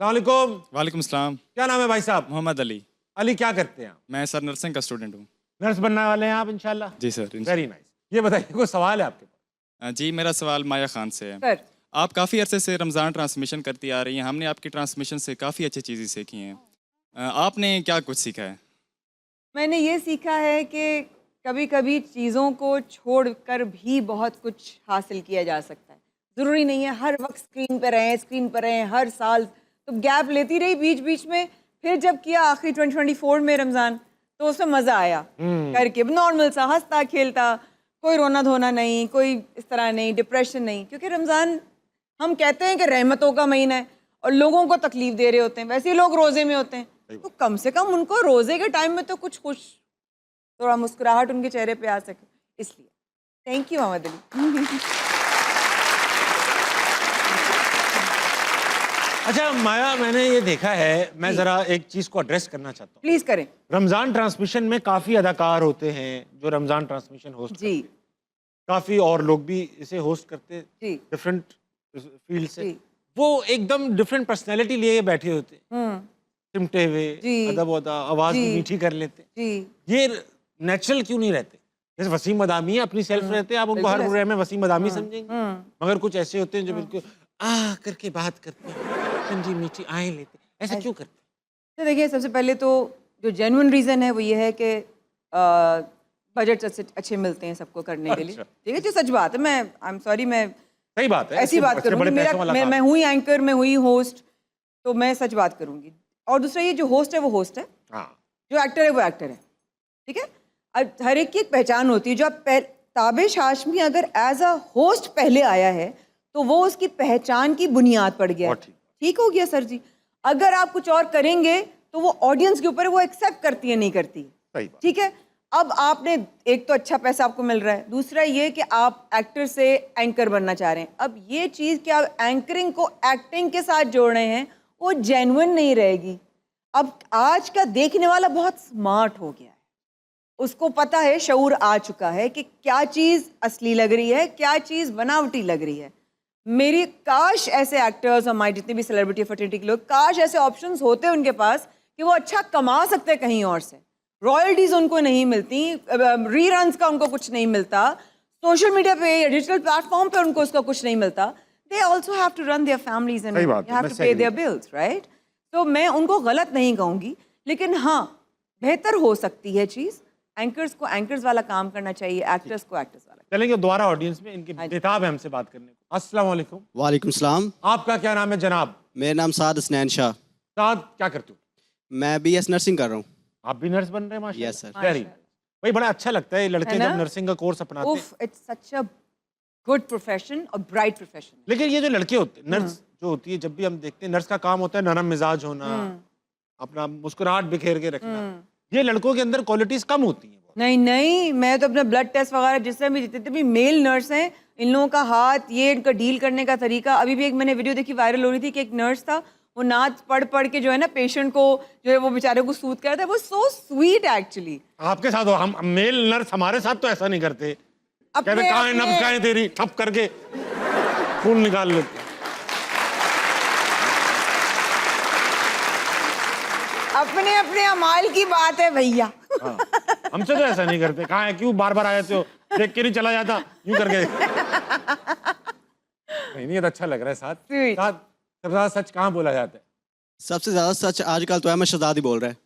अस्सलामुअलैकुम। वालेकुम सलाम। क्या नाम है भाई साहब? मोहम्मद अली। अली, क्या करते हैं आप? मैं सर नर्सिंग का स्टूडेंट हूँ। नर्स बनने वाले हैं आप इंशाल्लाह? जी सर। Very nice. ये बताइए, कोई सवाल है आपके पास? जी मेरा सवाल माया खान से है। सर आप काफ़ी अरसे से रमज़ान ट्रांसमिशन करती आ रही हैं, हमने आपकी ट्रांसमिशन से काफ़ी अच्छी चीज़ें सीखी हैं। आपने क्या कुछ सीखा है? मैंने ये सीखा है कि कभी कभी चीज़ों को छोड़कर भी बहुत कुछ हासिल किया जा सकता है। ज़रूरी नहीं है हर वक्त स्क्रीन पर रहें हर साल। तो गैप लेती रही बीच बीच में, फिर जब किया आखिरी 2024 में रमज़ान, तो उसमें मज़ा आया करके, नॉर्मल सा हंसता खेलता, कोई रोना धोना नहीं, कोई इस तरह नहीं, डिप्रेशन नहीं। क्योंकि रमज़ान हम कहते हैं कि रहमतों का महीना है और लोगों को तकलीफ दे रहे होते हैं, वैसे ही लोग रोज़े में होते हैं, तो कम से कम उनको रोज़े के टाइम में तो कुछ खुश, थोड़ा मुस्कुराहट उनके चेहरे पे आ सके, इसलिए थैंक यू मोहम्मद अली। अच्छा माया, मैंने ये देखा है, मैं जरा एक चीज को एड्रेस करना चाहता हूँ। प्लीज करें। रमजान ट्रांसमिशन में काफी अदाकार होते हैं जो रमजान ट्रांसमिशन होस्ट करते जी हैं। काफी और लोग भी इसे होस्ट करते हैं जी डिफरेंट फील्ड से। जी। वो एकदम डिफरेंट पर्सनैलिटी लिए बैठे होते हैं, चिमटे हुए, जी। अदब वदा, आवाज भी जी। मीठी कर लेते हैं। जी। ये नेचुरल क्यों नहीं रहते? जैसे वसीम मदामी अपनी सेल्फ रहते हैं, आप उनको हर बिल्कुल बुरे में वसीम मदामी समझेंगे, मगर कुछ ऐसे होते हैं जो बिल्कुल करके बात करते हैं, ठंडी मीठी आए लेते हैं। ऐसा क्यों करते हैं? तो देखिए, सबसे पहले तो जो जेन्युइन रीज़न है वो ये है कि बजट अच्छे मिलते हैं सबको करने के लिए। अच्छा। ठीक है, जो सच बात है। मैं आई एम सॉरी, मैं सही बात है, ऐसी बात करूँगी। बड़े मेरा पैसों वाला काम। मैं हुई एंकर, मैं हुई होस्ट, तो मैं सच बात करूँगी। और दूसरा, ये जो होस्ट है वो होस्ट है, हाँ, जो एक्टर है वो एक्टर है। ठीक है, अब हर एक की एक पहचान होती है। जो आप ताबिश हाशमी अगर एज अ होस्ट पहले आया है तो वो उसकी पहचान की बुनियाद पड़ गया है। बहुत ठीक। ठीक हो गया सर जी। अगर आप कुछ और करेंगे तो वो ऑडियंस के ऊपर है, वो एक्सेप्ट करती है नहीं करती है। सही बात। ठीक है, अब आपने एक तो अच्छा पैसा आपको मिल रहा है, दूसरा ये कि आप एक्टर से एंकर बनना चाह रहे हैं। अब ये चीज़ कि आप एंकरिंग को एक्टिंग के साथ जोड़ रहे हैं, वो जेन्युइन नहीं रहेगी। अब आज का देखने वाला बहुत स्मार्ट हो गया है, उसको पता है, शऊर आ चुका है कि क्या चीज़ असली लग रही है, क्या चीज़ बनावटी लग रही है। मेरी काश ऐसे एक्टर्स, हमारे जितने भी सेलिब्रिटी फर्टिलिटी के लोग, काश ऐसे ऑप्शंस होते उनके पास कि वो अच्छा कमा सकते कहीं और से। रॉयल्टीज़ उनको नहीं मिलती, रीरन्स का उनको कुछ नहीं मिलता, सोशल मीडिया पे या डिजिटल प्लेटफॉर्म पे उनको उसका कुछ नहीं मिलता। They also have to run their families and सही बात है, हैव मैं टू पे सहमत देयर बिल्स, राइट? तो मैं उनको गलत नहीं कहूँगी, लेकिन हाँ, बेहतर हो सकती है चीज़। एंकर्स को एंकर्स वाला काम करना चाहिए, एक्टर्स को एक्टर्स वाला। चलेंगे दोबारा ऑडियंस में, इनके बेताब है हमसे बात करने को। अस्सलाम वालेकुम। वालेकुम सलाम। आपका क्या नाम है जनाब? मेरा नाम साद हसनैन शाह। साद, क्या करते हो? मैं BS नर्सिंग कर रहा हूँ। आप भी नर्स बन रहे हैं माशाल्लाह? Yes, sir. वेरी भाई, बड़ा अच्छा लगता है ये लड़के है ना? जब नर्सिंग का कोर्स अपनाते हैं। उफ, it's such a good profession और ब्राइट प्रोफेशन। लेकिन ये जो लड़के होते हैं, नर्स जो होती है, जब भी हम देखते हैं, नर्स का काम होता है नरम मिजाज होना, अपना मुस्कुराहट बिखेर के रखना। ये लड़कों के अंदर क्वालिटीज कम होती हैं। नहीं नहीं, मैं तो अपना ब्लड टेस्ट वगैरह जिससे भी, जितने भी मेल नर्स हैं, इन लोगों का हाथ, ये इनका डील करने का तरीका। अभी भी एक मैंने वीडियो देखी, वायरल हो रही थी कि एक नर्स था, वो नाच पढ़ पढ़ के जो है ना पेशेंट को, जो है वो बेचारे को सूद कर रहा था। वो सो स्वीट एक्चुअली। आपके साथ हो, हम मेल नर्स हमारे साथ तो ऐसा नहीं करते। कहते कहाँ है नब्ज, कहाँ है तेरी, ठप करके खून निकाल लेते। अपने अपने अमाल की बात है भैया। हाँ, हमसे तो ऐसा नहीं करते। कहाँ है, क्यों बार बार आ जाते हो, देख के नहीं चला जाता यूं करके। नहीं नहीं, ये तो अच्छा लग रहा है। साथ Sweet. साथ सबसे ज्यादा सच कहाँ बोला जाता है? सबसे ज़्यादा सच आजकल तो अहमद शहजाद ही बोल रहा है।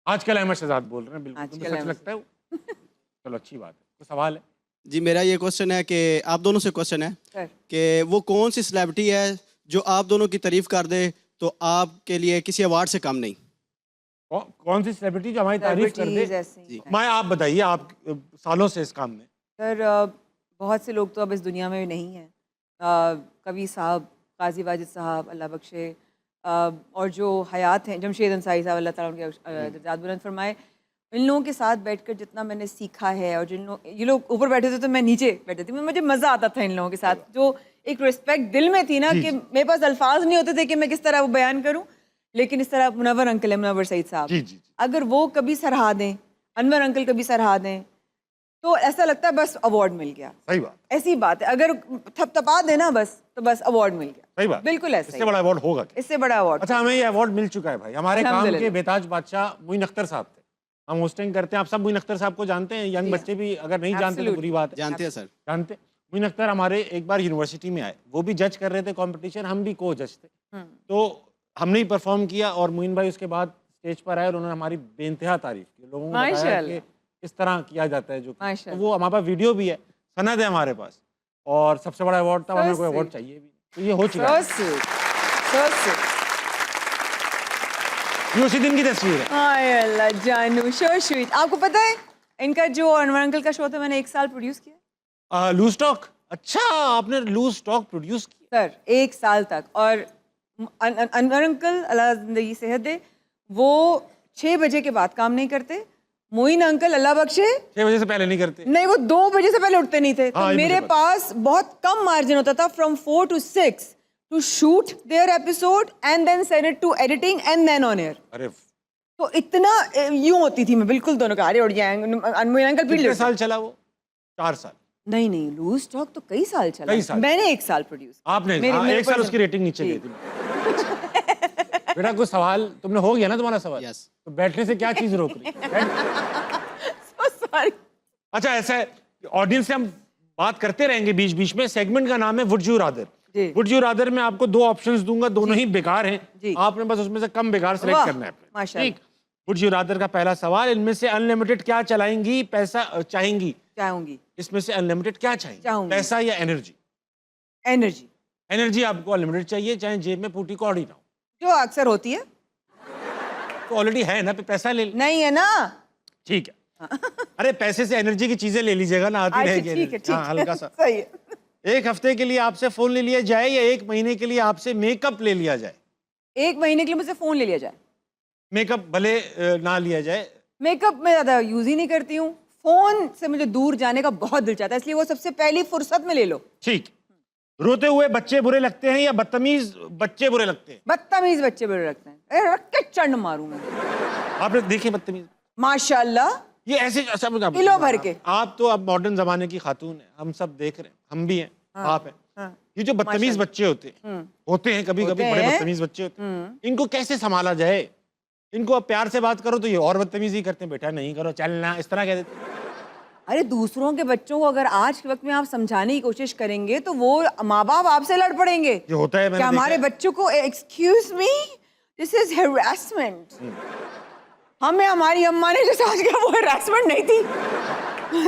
आजकल अहमद शहजाद बोल रहे हैं, बिल्कुल। आजकल तुम्हें सच अहमद लगता है वो? चलो अच्छी बात है। तो सवाल है जी, मेरा ये क्वेश्चन है कि आप दोनों से क्वेश्चन है सर, कि वो कौन सी सेलिब्रिटी है जो आप दोनों की तारीफ कर दे तो आपके लिए किसी अवार्ड से कम नहीं? कौन सी सेलिब्रिटी जो हमारी तारीफ कर celebrities दे? ऐसे ही। माया, आप बताइए, आप सालों से इस काम में। सर, बहुत से लोग तो अब इस दुनिया में नहीं हैं। कवि साहब, काजी वाजिद साहब, अल्लाह बख्शे, और जो हयात हैं, जमशेद अंसारी साहब, अल्लाह ताला उनके दर्जात बुलंद फरमाए। इन लोगों के साथ बैठकर जितना मैंने सीखा है, और जिन लोग, ये लोग ऊपर बैठे थे तो मैं नीचे बैठती थी, मुझे मज़ा आता था इन लोगों के साथ। जो एक रिस्पेक्ट दिल में थी ना, कि मेरे पास अल्फाज नहीं होते थे कि मैं किस तरह वो बयान करूँ। लेकिन इस तरह मुनव्वर अंकल है, मुनव्वर सईद साहब, जी जी जी। अगर वो कभी सराहा दें, अनवर अंकल कभी सराहा दें, तो ऐसा लगता है बस अवार्ड मिल गया। सही बात, ऐसी बात है, अगर थपथपा देना बस तो बस अवार्ड मिल गया। सही बात, बिल्कुल ऐसा इससे ही। बड़ा अवार्ड होगा क्या? इससे बड़ा अवार्ड। अच्छा, हमें ये अवार्ड मिल चुका है भाई, हमारे काम के अल्हम्दुलिल्लाह। बेताज बादशाह मोइन अख्तर साहब थे। हम होस्टिंग करते हैं, आप सब मोइन अख्तर साहब को जानते हैं, यंग बच्चे भी अगर नहीं जानते तो Absolutely. बुरी बात है। जानते हैं सर। जानते हैं। मोइन अख्तर हमारे एक बार यूनिवर्सिटी में आए, वो भी जज कर रहे थे कंपटीशन, हम भी को जज थे। तो हमने ही परफॉर्म किया और मोइन भाई उसके बाद स्टेज पर आए और उन्होंने हमारी बेइंतहा तारीफ की, लोगों को बताया माशाअल्लाह। कि इस तरह किया जाता है जो कि। तो माशाअल्लाह। वो हमारे पास वीडियो भी है, सनद है हमारे पास, और सबसे बड़ा अवार्ड था, हमें कोई अवार्ड sweet. चाहिए भी, तो ये हो चुका So है। sweet. So sweet. ये उसी दिन की तस्वीर है। हाय अल्लाह जानू, so sweet. आपको पता है इनका जो अनवर अंकल का शो था मैंने 1 साल प्रोड्यूस किया लूज टॉक, अच्छा आपने लूज टॉक प्रोड्यूस किया? सर, 1 साल तक। और अनवर अंकल अल्लाह जिंदगी सेहत दे, वो 6 बजे के बाद काम नहीं करते। मोइन अंकल अल्लाह बख्शे 6 बजे से पहले नहीं करते? नहीं, वो 2 बजे से पहले उठते नहीं थे। तो हाँ, ये मेरे मुझे पास बहुत कम मार्जिन होता था, from 4 to 6 to shoot their episode and then send it to editing and then on air. अरे तो इतना यूं होती थी मैं, बिल्कुल दोनों का अरे उठ जाएंगे। मोइन अंकल कितने पीट साल चला वो? 4 साल। नहीं नहीं, लूज टॉक तो कई साल चला। कई साल। मैंने 1 साल प्रोड्यूस। आपने मेरे- मेरे 1 साल ऊपर- उसकी रेटिंग नीचे जी। गई थी। बेटा कुछ सवाल तुमने हो गया ना तुम्हारा सवाल? Yes. तो बैठने से क्या चीज रोक रही है? सॉरी। अच्छा, ऐसा है, ऑडियंस से हम बात करते रहेंगे बीच बीच में। सेगमेंट का नाम है वुड यू रादर। जी। वुड यू रादर में आपको 2 ऑप्शंस दूंगा, दोनों ही बेकार हैं। जी। आपने बस उसमें से कम बेकार सेलेक्ट वाह, करना है। माशाअल्लाह। ठीक, वुड यू रादर का पहला सवाल, इनमें से अनलिमिटेड क्या चलाएंगी, पैसा चाहेंगी? चाहूंगी इसमें से अनलिमिटेड क्या चाहेंगी, चाहूंगी। पैसा या एनर्जी? एनर्जी, एनर्जी आपको अनलिमिटेड चाहिए, चाहे जेब में फूटी कौड़ी ना हो। जो अक्सर होती है। तो ऑलरेडी है ना, पे पैसा ले ले। नहीं है ना? ठीक है। अरे पैसे से एनर्जी की चीजें ले लीजिएगा ना, आती अच्छा रहेगी ठीक है, energy। हाँ, ठीक हल्का है, सा। सही है। 1 हफ्ते के लिए आपसे फोन ले लिया जाए या 1 महीने के लिए आपसे मेकअप ले लिया जाए? 1 महीने के लिए मुझसे फोन ले लिया जाए। मेकअप भले ना लिया जाए। मेकअप में ज्यादा यूज ही नहीं करती हूँ। फोन से मुझे दूर जाने का बहुत दिल चाहता है, इसलिए वो सबसे पहली फुर्सत में ले लो। ठीक। रोते हुए बच्चे बुरे लगते हैं या बदतमीज बच्चे बुरे लगते हैं? बदतमीज बच्चे बड़े रखते हैं, अरे रख के चंड मारूं मैं। आपने देखे बदतमीज? माशाल्लाह। ये ऐसे अच्छा मुझे किलो भर के। आप तो अब मॉडर्न जमाने की खातून है, हम सब देख रहे हैं, हम भी हैं, आप हैं। हाँ। ये जो बदतमीज बच्चे होते हैं कभी कभी होते बड़े हैं। बदतमीज बच्चे होते हैं, इनको कैसे संभाला जाए? इनको अब प्यार से बात करो तो ये और बदतमीजी करते हैं, बेटा नहीं करो, चलना, इस तरह कह देते हैं। अरे दूसरों के बच्चों को अगर आज के वक्त में आप समझाने की कोशिश करेंगे तो वो माँ बाप आपसे लड़ पड़ेंगे। ये होता है, मैंने क्या देखा हमारे है। बच्चों को excuse me, this is harassment. हमें हमारी अम्मा ने जो समझ गया वो हेरासमेंट नहीं थी।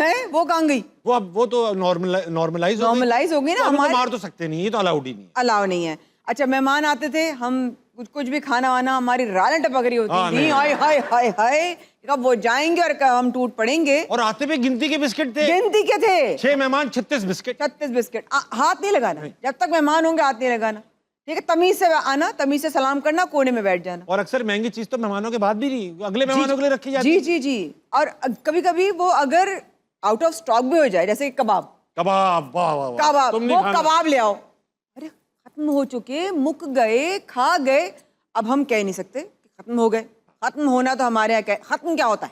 है वो कहाँ गई? वो अब वो तो नॉर्मलाइज Normalize हो गई ना, तो हमारे- मार तो सकते नहीं, ये तो अलाउड ही नहीं है। अलाव नहीं है। अच्छा, मेहमान आते थे, हम कुछ भी खाना वाना, हमारी रालें टपक रही होती हाँ, थी, नहीं। हाय हाय हाय हाय, कब वो जाएंगे और कब हम टूट पड़ेंगे। और आते पे गिनती के बिस्किट थे, गिनती के थे 6 मेहमान 36 बिस्किट। 36 बिस्किट। हाथ नहीं लगाना, जब तक मेहमान होंगे हाथ नहीं लगाना, ठीक है? तमीज से आना, तमीज से सलाम करना, कोने में बैठ जाना। और अक्सर महंगी चीज तो मेहमानों के बाद भी नहीं, वो अगले मेहमानों के लिए रखी जाती जी है। जी जी। और कभी कभी वो अगर आउट ऑफ स्टॉक भी हो जाए, जैसे कबाब, कबाब, वाह वाह वाह, कबाब, तुम नहीं वो खाना। कबाब ले आओ, अरे खत्म हो चुके, मुक गए, खा गए, अब हम कह नहीं सकते कि खत्म हो गए। खत्म होना तो हमारे यहाँ खत्म क्या होता है?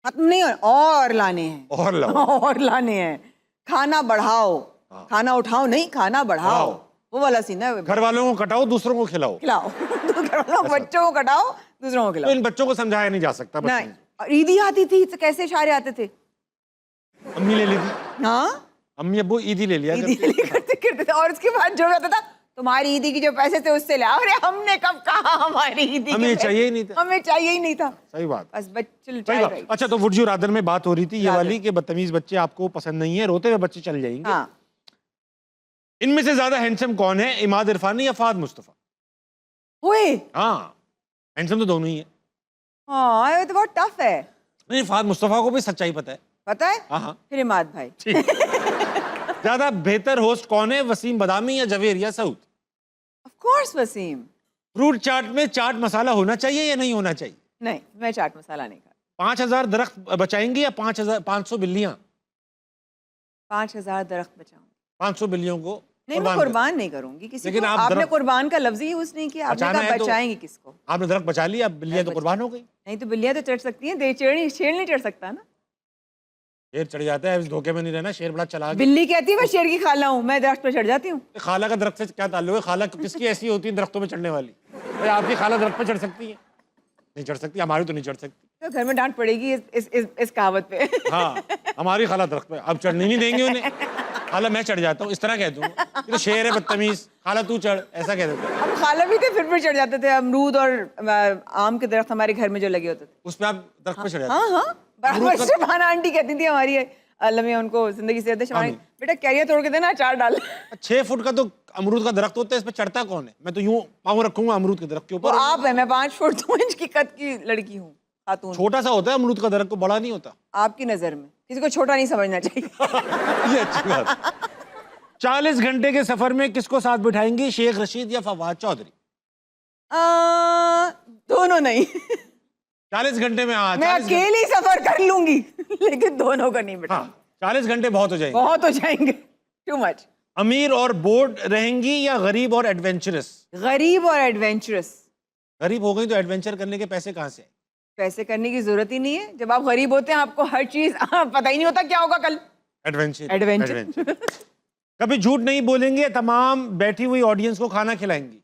खत्म नहीं हो, और लाने हैं, और लाओ। और लाने हैं। खाना बढ़ाओ, खाना उठाओ नहीं, खाना बढ़ाओ, वो वाला सीन है। घर वालों को कटाओ, दूसरों को खिलाओ। खिलाओ। घर वालों बच्चों को कटाओ, दूसरों को तो खिलाओ। इन बच्चों को समझाया नहीं जा सकता। नहीं, बच्चों और ईदी आती थी तो कैसे इशारे आते थे? को। अम्मी ले ली थी, हाँ, अम्मी अब्बू ईदी ले लिया ईदी करते। करते करते थे। और उसके बाद जो कहता था, तुम्हारी ईदी की जो पैसे थे उससे ले आओ। अरे हमने कब कहा हमारी ईदी के हमें पैसे? चाहिए ही नहीं था। हमें चाहिए ही नहीं था। सही बात, बस बच्चे सही बात। अच्छा, तो वुड यू रादर में बात हो रही थी ये रादर। वाली कि बदतमीज बच्चे आपको पसंद नहीं है, रोते हुए बच्चे चल जाएंगे। हाँ, इनमें से ज्यादा हैंडसम कौन है, इमाद इरफानी या फाद मुस्तफा? हुए। हाँ, हैंडसम तो दोनों ही है। हाँ, ये तो बहुत टफ है। नहीं, फाद मुस्तफा को भी सच्चाई पता है। पता है? हाँ हाँ, फिर इमाद भाई। ठीक। ज्यादा बेहतर होस्ट कौन है, वसीम बदामी या Javeria Saud? Of course Wasim. Fruit chaat में चाट मसाला होना चाहिए या नहीं होना चाहिए? नहीं, मैं चाट मसाला नहीं खाता। 5000 दरख्त बचाएंगे या 500 बिल्लियां? 5000 दरख्त बचाऊं। 500 बिल्लियों को नहीं, मैं कुर्बान नहीं करूंगी किसी लेकिन को। आप आपने दरख्त- कुर्बान का लफ्ज ही यूज नहीं किया। आपने बचाना कहा है तो- बचाएंगे किसको? आपने दरख्त बचा लिया, अब बिल्लियां तो कुर्बान हो गई। नहीं तो बिल्लियां तो चढ़ सकती हैं, शेर नहीं चढ़ सकता ना। शेर चढ़ जाता है, इस धोखे में नहीं रहना, शेर बड़ा चला गया। बिल्ली कहती है मैं शेर की खाला हूँ, मैं दरख्त पे चढ़ जाती हूँ। खाला का दरख्त से क्या ताल्लुक है? खाला किसकी ऐसी होती है दरख्तों में चढ़ने वाली? भाई आपकी खाला दरख्त पे चढ़ सकती है? नहीं चढ़ सकती, हमारी तो नहीं चढ़ सकती। तो घर में डांट पड़ेगी इस कहावत पे। हाँ, हमारी खाला दरख्त पे, अब चढ़ने नहीं देंगे उन्हें। खाला मैं चढ़ जाता हूँ, इस तरह कह दूंगा, ये तो शेर है बदतमीज, खाला तू चढ़, ऐसा कह देते। हम खाला भी थे, फिर भी चढ़ जाते थे। अमरूद और आम के दरख्त हमारे घर में जो लगे होते थे, उस पर आप दरख्त पे चढ़ जाते? हाँ हाँ, बराबर शबाना आंटी कहती थी हमारी, अल्लाह मियां उनको जिंदगी से दे, शबाना बेटा कैरियर तोड़ के देना, अचार डाल। 6 फुट का तो अमरूद का दरख्त होता है, इस पे चढ़ता कौन है? मैं तो यूं पाँव रखूंगा अमरूद के दरख्त के वो ऊपर। आप है, मैं 5 फुट 2 इंच की कद की लड़की हूँ, खातून। छोटा सा होता है अमरूद का दरख्त, को बड़ा नहीं होता। आपकी नजर में किसी को छोटा नहीं समझना चाहिए। ये अच्छी बात। 40 घंटे के सफर में किसको साथ बिठाएंगी, शेख रशीद या फवाद चौधरी? दोनों नहीं। 40 घंटे में? हाँ, मैं अकेली सफर कर लूंगी, लेकिन दोनों का नहीं बेटा। हाँ, 40 घंटे बहुत हो जाएंगे। बहुत हो जाएंगे, टू मच। अमीर और बोर्ड रहेंगी या गरीब और एडवेंचरस? गरीब और एडवेंचरस। गरीब हो गई तो एडवेंचर करने के पैसे कहाँ से? पैसे करने की जरूरत ही नहीं है, जब आप गरीब होते हैं आपको हर चीज पता ही नहीं होता क्या होगा कल। एडवेंचर। एडवेंचर। कभी झूठ नहीं बोलेंगे, तमाम बैठी हुई ऑडियंस को खाना खिलाएंगी?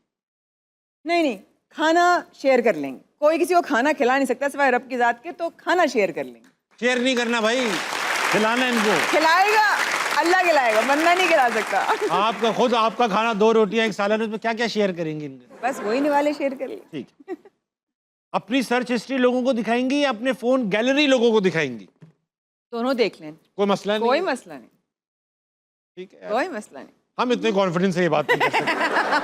नहीं नहीं, खाना शेयर कर लेंगे। कोई किसी को खाना खिला नहीं सकता सिवाय रब की जात के, तो खाना शेयर कर लेंगे। शेयर नहीं करना भाई, खिलाना इनको। खिलाएगा अल्लाह खिलाएगा, बंदा नहीं खिला सकता। आपका खुद आपका खाना 2 रोटियां 1 सालन, उसमें क्या क्या शेयर करेंगे इनके? बस वही निवाले शेयर कर ले। ठीक। अपनी सर्च हिस्ट्री लोगों को दिखाएंगी या अपने फोन गैलरी लोगों को दिखाएंगी? दोनों देख लें, कोई मसला नहीं। कोई मसला नहीं, ठीक है, कोई मसला नहीं। हम इतने कॉन्फिडेंस से ये बात नहीं कर सकते।